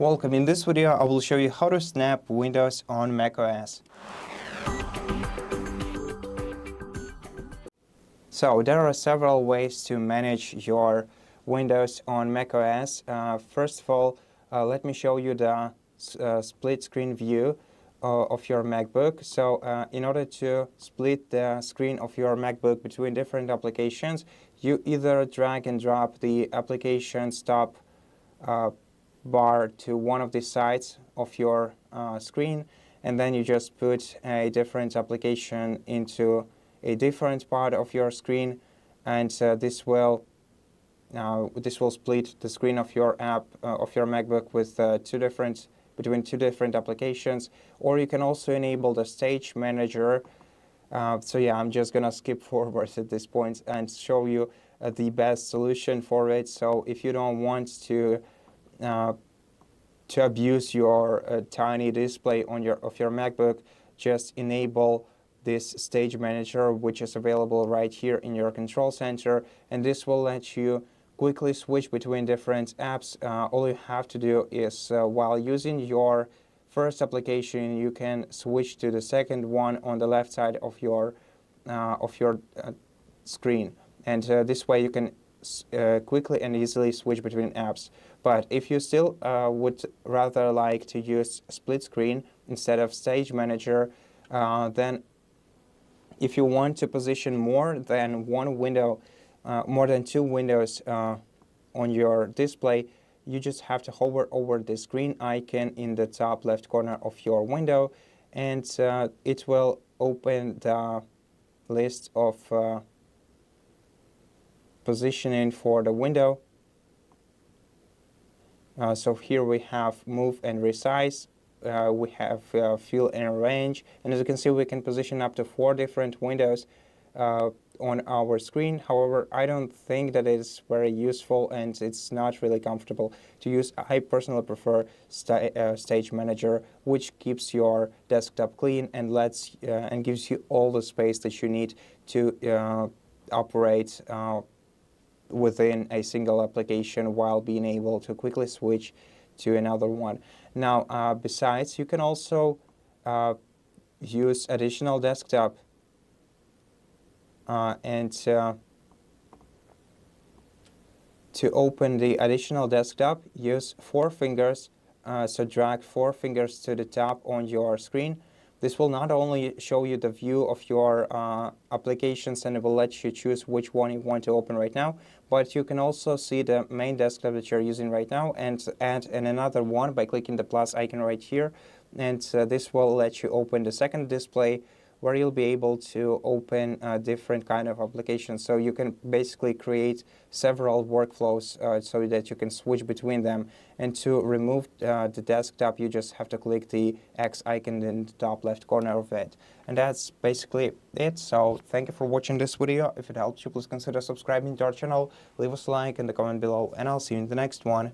Welcome. In this video, I will show you how to snap windows on macOS. So there are several ways to manage your windows on macOS. First of all, let me show you the split screen view of your MacBook. So in order to split the screen of your MacBook between different applications, you either drag and drop the applications top bar to one of the sides of your screen, and then you just put a different application into a different part of your screen, and this will split the screen of your app of your MacBook with between two different applications. Or you can also enable the Stage Manager. So yeah, I'm just gonna skip forward at this point and show you the best solution for it. So if you don't want to abuse your tiny display on your MacBook, just enable this Stage Manager, which is available right here in your control center, and this will let you quickly switch between different apps. All you have to do is while using your first application, you can switch to the second one on the left side of your screen, and this way you can quickly and easily switch between apps. But if you still would rather like to use split screen instead of Stage Manager, then if you want to position more than one window, more than two windows on your display, you just have to hover over the screen icon in the top left corner of your window, and it will open the list of positioning for the window. So here we have move and resize, we have fill and arrange, and as you can see, we can position up to 4 different windows on our screen. However, I don't think that it's very useful and it's not really comfortable to use. I personally prefer Stage Manager, which keeps your desktop clean and and gives you all the space that you need to operate within a single application while being able to quickly switch to another one. Now, besides, you can also use additional desktop and to open the additional desktop, use 4 fingers. So drag 4 fingers to the top on your screen. This will not only show you the view of your applications, and it will let you choose which one you want to open right now, but you can also see the main desktop that you're using right now and add another one by clicking the plus icon right here. And this will let you open the second display, where you'll be able to open different kind of applications. So you can basically create several workflows so that you can switch between them. And to remove the desktop, you just have to click the X icon in the top left corner of it. And that's basically it. So thank you for watching this video. If it helped you, please consider subscribing to our channel, leave us a like in the comment below, and I'll see you in the next one.